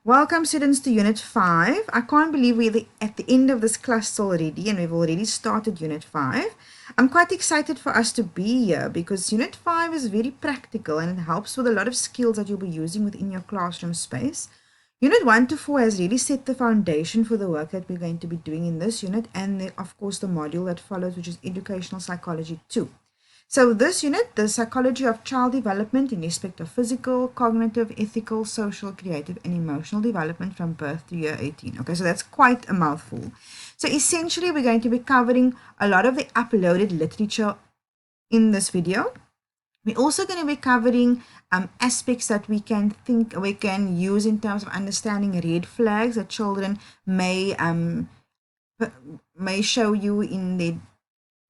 Welcome students to Unit 5. I can't believe we're at the end of this class already and we've already started Unit 5. I'm quite excited for us to be here because Unit 5 is very practical and it helps with a lot of skills that you'll be using within your classroom space. Unit 1 to 4 has really set the foundation for the work that we're going to be doing in this unit and of course the module that follows, which is Educational Psychology 2. So this unit, the psychology of child development in respect of physical, cognitive, ethical, social, creative, and emotional development from birth to year 18. Okay, so that's quite a mouthful. So essentially, we're going to be covering a lot of the uploaded literature in this video. We're also going to be covering aspects that we can use in terms of understanding red flags that children may show you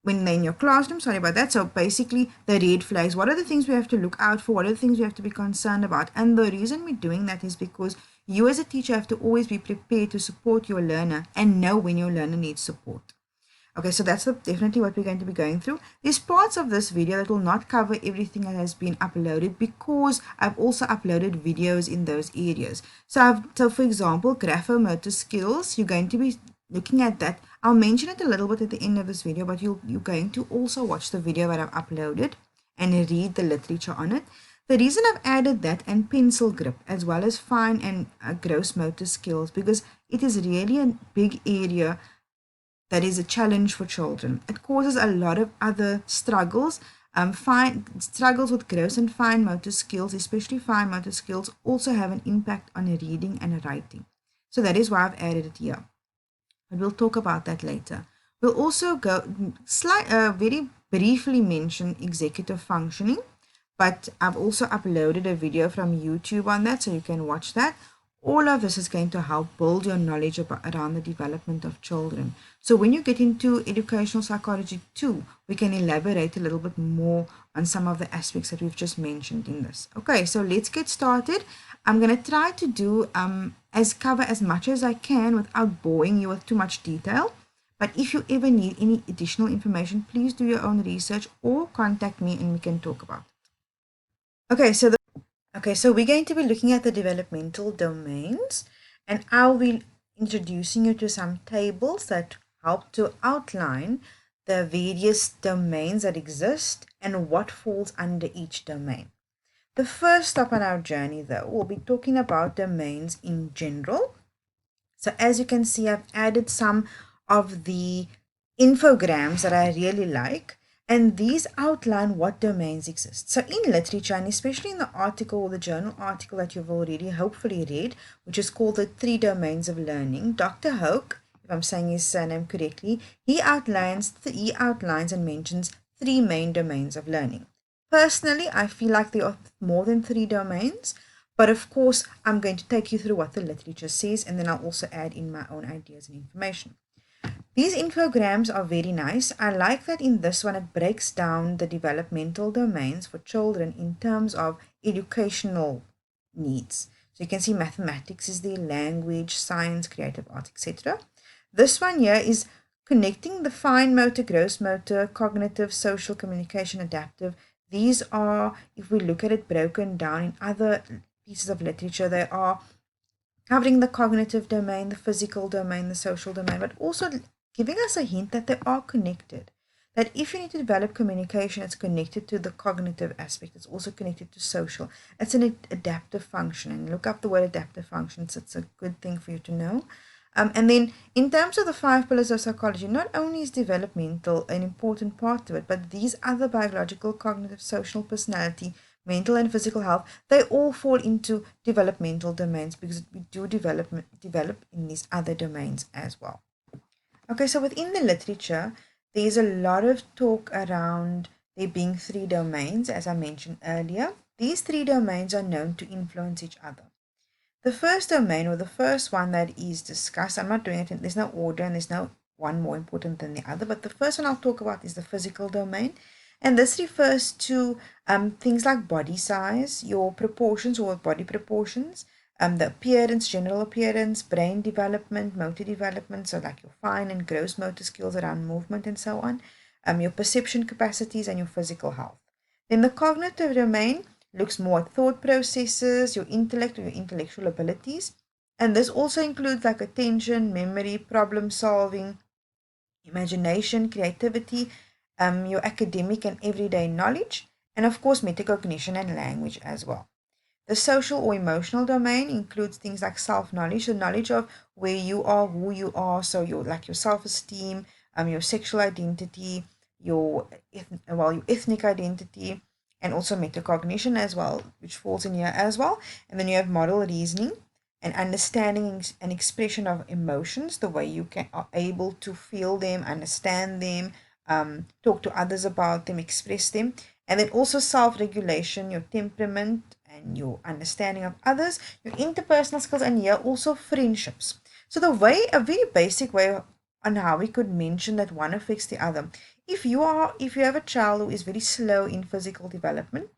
when they're in your classroom. Sorry about that. So basically the red flags, what are the things we have to look out for? What are the things we have to be concerned about? And the reason we're doing that is because you as a teacher have to always be prepared to support your learner and know when your learner needs support. Okay, so that's definitely what we're going to be going through. There's parts of this video that will not cover everything that has been uploaded because I've also uploaded videos in those areas. So for example, graphomotor skills, you're going to be looking at that. I'll mention it a little bit at the end of this video, but you're going to also watch the video that I've uploaded and read the literature on it. The reason I've added that and pencil grip as well as fine and gross motor skills, because it is really a big area that is a challenge for children. It causes a lot of other struggles. Struggles with gross and fine motor skills, especially fine motor skills, also have an impact on reading and writing. So that is why I've added it here. But we'll talk about that later. We'll also very briefly mention executive functioning, but I've also uploaded a video from YouTube on that, so you can watch that. All of this is going to help build your knowledge around the development of children. So when you get into Educational Psychology 2, we can elaborate a little bit more on some of the aspects that we've just mentioned in this. Okay, so let's get started. I'm going to try to do cover as much as I can without boring you with too much detail. But if you ever need any additional information, please do your own research or contact me and we can talk about it. Okay, so we're going to be looking at the developmental domains, and I'll be introducing you to some tables that help to outline the various domains that exist and what falls under each domain. The first stop on our journey, though, we'll be talking about domains in general. So as you can see, I've added some of the infograms that I really like, and these outline what domains exist. So in literature, and especially in the article or the journal article that you've already hopefully read, which is called The 3 Domains of Learning, Dr. Hoke, if I'm saying his surname correctly, he outlines and mentions 3 main domains of learning. Personally, I feel like there are more than 3 domains, but of course, I'm going to take you through what the literature says, and then I'll also add in my own ideas and information. These infograms are very nice. I like that in this one it breaks down the developmental domains for children in terms of educational needs. So you can see mathematics is there, language, science, creative art, etc. This one here is connecting the fine motor, gross motor, cognitive, social, communication, adaptive. These are, if we look at it broken down in other pieces of literature, they are covering the cognitive domain, the physical domain, the social domain, but also giving us a hint that they are connected. That if you need to develop communication, it's connected to the cognitive aspect. It's also connected to social. It's an adaptive function. And look up the word adaptive functions. It's a good thing for you to know. And then in terms of the 5 pillars of psychology, not only is developmental an important part of it, but these other biological, cognitive, social, personality, mental and physical health, they all fall into developmental domains because we do develop in these other domains as well. Okay, so within the literature, there's a lot of talk around there being 3 domains, as I mentioned earlier. These 3 domains are known to influence each other. The first domain, or the first one that is discussed, I'm not doing it, there's no order and there's no one more important than the other, but the first one I'll talk about is the physical domain. And this refers to things like body size, your proportions or body proportions, the appearance, general appearance, brain development, motor development, so like your fine and gross motor skills around movement and so on, your perception capacities and your physical health. Then the cognitive domain looks more at thought processes, your intellect or your intellectual abilities, And this also includes like attention, memory, problem solving, imagination, creativity, your academic and everyday knowledge, and of course, metacognition and language as well. The social or emotional domain includes things like self-knowledge, the knowledge of where you are, who you are, so your like your self-esteem, your sexual identity, your ethnic identity, and also metacognition as well, which falls in here as well. And then you have model reasoning and understanding and expression of emotions, the way you are able to feel them, understand them, talk to others about them, express them. And then also self-regulation, your temperament and your understanding of others, your interpersonal skills, and here also friendships. So a very basic way on how we could mention that one affects the other. If you have a child who is very slow in physical development,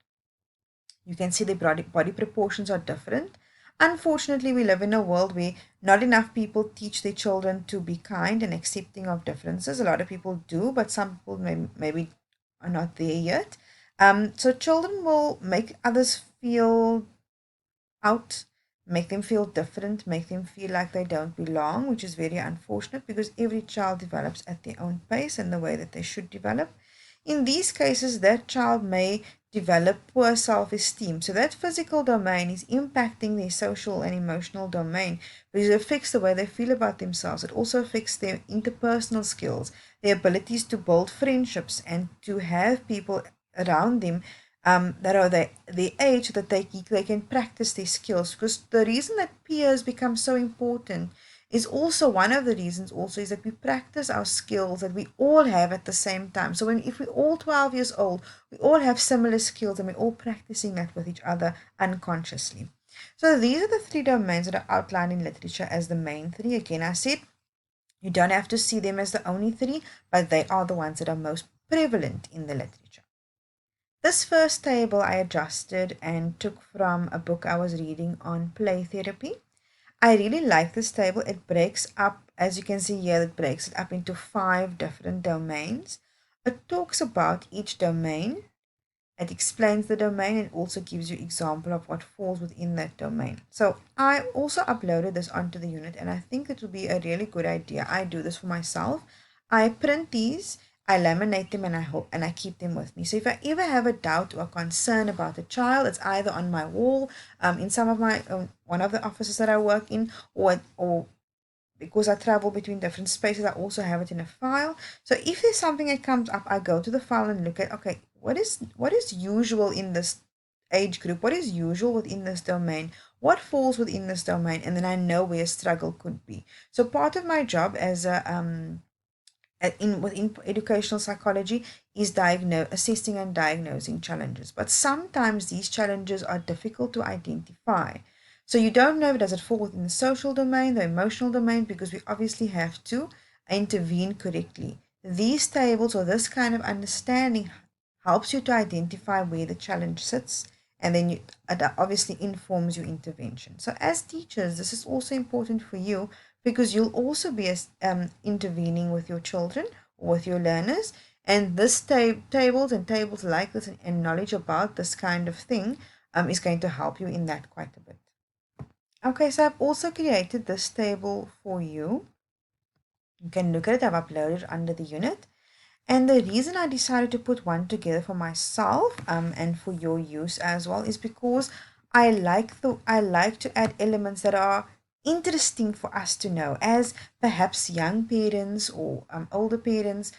you can see the body proportions are different. Unfortunately, we live in a world where not enough people teach their children to be kind and accepting of differences. A lot of people do, but some people maybe are not there yet. So children will make others feel out, make them feel different, make them feel like they don't belong, which is very unfortunate because every child develops at their own pace and the way that they should develop. In these cases, that child may develop poor self esteem. So, that physical domain is impacting their social and emotional domain because it affects the way they feel about themselves. It also affects their interpersonal skills, their abilities to build friendships and to have people around them that are the age that they can practice these skills. Because the reason that peers become so important is also one of the reasons also is that we practice our skills that we all have at the same time. So if we're all 12 years old, we all have similar skills and we're all practicing that with each other unconsciously. So these are the three domains that are outlined in literature as the main three. Again, I said you don't have to see them as the only three, but they are the ones that are most prevalent in the literature. This first table I adjusted and took from a book I was reading on play therapy. I really like this table. It breaks up, as you can see here, it breaks it up into 5 different domains. It talks about each domain. It explains the domain and also gives you example of what falls within that domain. So I also uploaded this onto the unit and I think it would be a really good idea. I do this for myself. I print these, I laminate them, and I keep them with me. So if I ever have a doubt or concern about a child, it's either on my wall, in some of my one of the offices that I work in, or because I travel between different spaces, I also have it in a file. So if there's something that comes up, I go to the file and look at, okay, what is usual in this age group? What is usual within this domain? What falls within this domain? And then I know where struggle could be. So part of my job as a within educational psychology is assessing and diagnosing challenges. But sometimes these challenges are difficult to identify. So you don't know, does it fall within the social domain, the emotional domain, because we obviously have to intervene correctly. These tables or this kind of understanding helps you to identify where the challenge sits, and then it obviously informs your intervention. So as teachers, this is also important for you because you'll also be intervening with your children or with your learners, and this tables and tables like this and knowledge about this kind of thing is going to help you in that quite a bit. Okay, so I've also created this table for you. You can look at it. I've uploaded under the unit. And the reason I decided to put one together for myself and for your use as well is because I like to add elements that are interesting for us to know as perhaps young parents or older parents,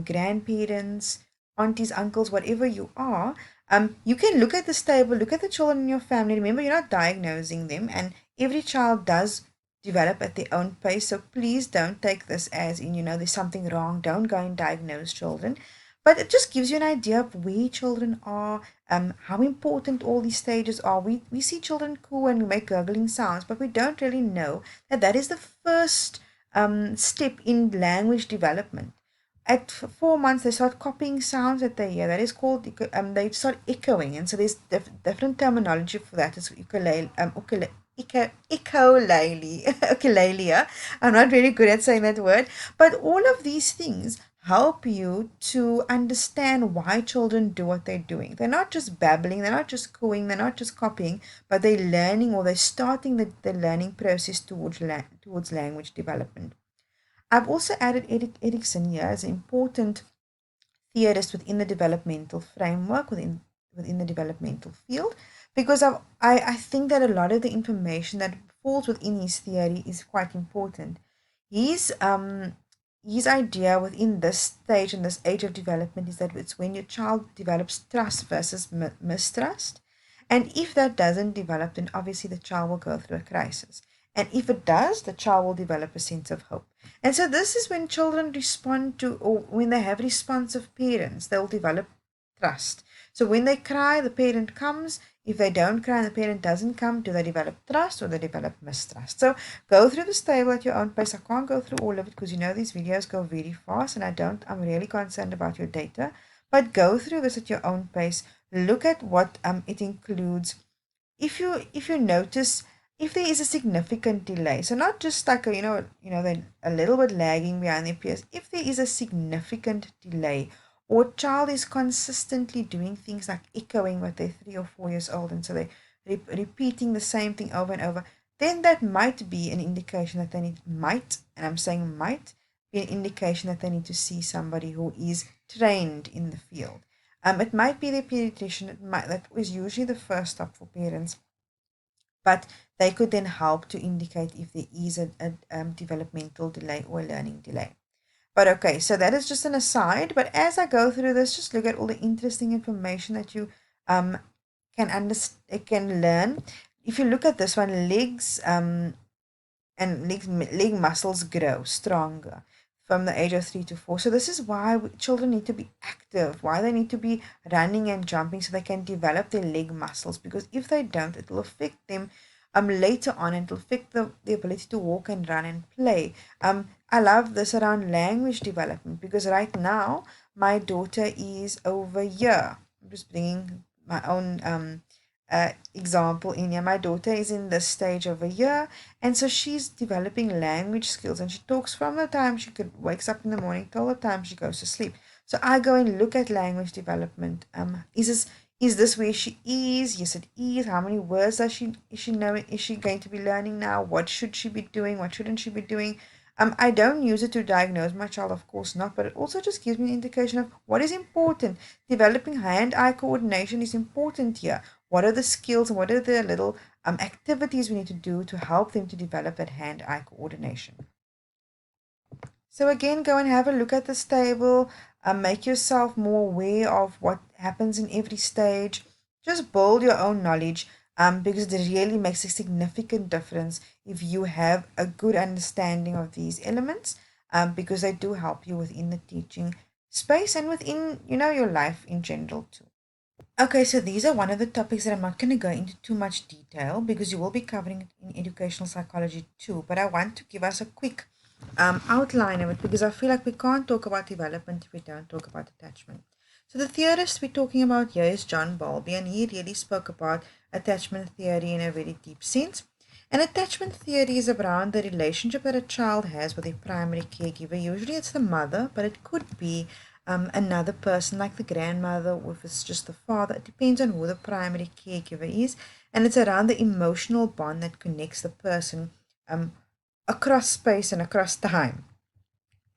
grandparents, aunties, uncles, whatever you are. You can look at this table, look at the children in your family. Remember, you're not diagnosing them, and every child does develop at their own pace. So please don't take this as in, there's something wrong. Don't go and diagnose children. But it just gives you an idea of where children are, how important all these stages are. We see children coo and we make gurgling sounds, but we don't really know that that is the first step in language development. At 4 months, they start copying sounds that they hear. That is called, they start echoing. And so there's different terminology for that. It's ukulele, echolalia. I'm not very good at saying that word. But all of these things help you to understand why children do what they're doing. They're not just babbling, they're not just cooing, they're not just copying, but they're learning, or they're starting the learning process towards language development. I've also added Erikson here as an important theorist within the developmental framework, within the developmental field, because I think that a lot of the information that falls within his theory is quite important. His his idea within this stage and this age of development is that it's when your child develops trust versus mistrust. And if that doesn't develop, then obviously the child will go through a crisis. And if it does, the child will develop a sense of hope. And so this is when children respond to, or when they have responsive parents, they'll develop trust. So when they cry, the parent comes. If they don't cry and the parent doesn't come, do they develop trust or they develop mistrust? So go through this table at your own pace. I can't go through all of it because these videos go very fast and I'm really concerned about your data. But go through this at your own pace. Look at what it includes. If you notice, if there is a significant delay, so not just like they're a little bit lagging behind their peers. If there is a significant delay, or a child is consistently doing things like echoing what they're 3 or 4 years old, and so they're repeating the same thing over and over, then that might be an indication that they and I'm saying might be an indication that they need to see somebody who is trained in the field. It might be their pediatrician. That was usually the first stop for parents, but they could then help to indicate if there is a developmental delay or a learning delay. But okay, so that is just an aside. But as I go through this, just look at all the interesting information that you can learn. If you look at this one, legs and leg muscles grow stronger from the age of 3 to 4. So this is why children need to be active, why they need to be running and jumping so they can develop their leg muscles. Because if they don't, it will affect them later on, and it will affect the ability to walk and run and play. I love this around language development because right now my daughter is over here. I'm just bringing my own example in here. My daughter is in this stage over here, and so she's developing language skills, and she talks from the time she wakes up in the morning till the time she goes to sleep. So I go and look at language development. Is this where she is? Yes, it is. How many words is she knowing? Is she going to be learning now? What should she be doing? What shouldn't she be doing? I don't use it to diagnose my child, of course not, but it also just gives me an indication of what is important. Developing hand-eye coordination is important here. What are the skills and what are the little activities we need to do to help them to develop that hand-eye coordination? So again, go and have a look at this table. Make yourself more aware of what happens in every stage. Just build your own knowledge because it really makes a significant difference if you have a good understanding of these elements because they do help you within the teaching space and within, your life in general too. Okay, so these are one of the topics that I'm not going to go into too much detail because you will be covering it in educational psychology too. But I want to give us a quick outline of it because I feel like we can't talk about development if we don't talk about attachment. So the theorist we're talking about here is John Bowlby, and he really spoke about attachment theory in a very deep sense. And attachment theory is around the relationship that a child has with a primary caregiver. Usually it's the mother, but it could be another person like the grandmother, or if it's just the father. It depends on who the primary caregiver is. And it's around the emotional bond that connects the person across space and across time.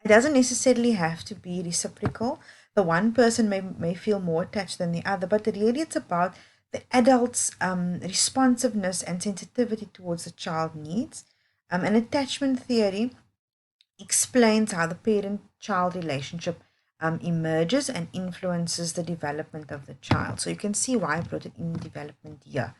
It doesn't necessarily have to be reciprocal. The one person may feel more attached than the other, but really it's about the adult's responsiveness and sensitivity towards the child needs. And attachment theory explains how the parent-child relationship emerges and influences the development of the child. So you can see why I brought it in development here.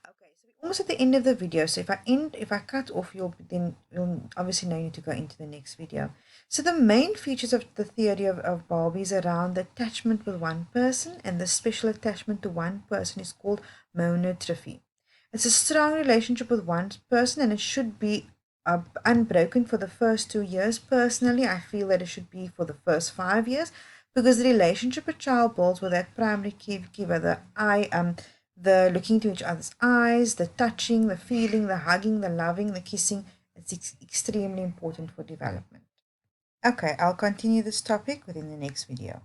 Okay, so we're almost at the end of the video. So if I cut off, then you'll obviously know you need to go into the next video. So the main features of the theory of Bowlby is around the attachment with one person, and the special attachment to one person is called monotrophy. It's a strong relationship with one person, and it should be unbroken for the first 2 years. Personally, I feel that it should be for the first 5 years because the relationship a child builds with that primary caregiver, the looking into each other's eyes, the touching, the feeling, the hugging, the loving, the kissing, it's extremely important for development. Okay, I'll continue this topic within the next video.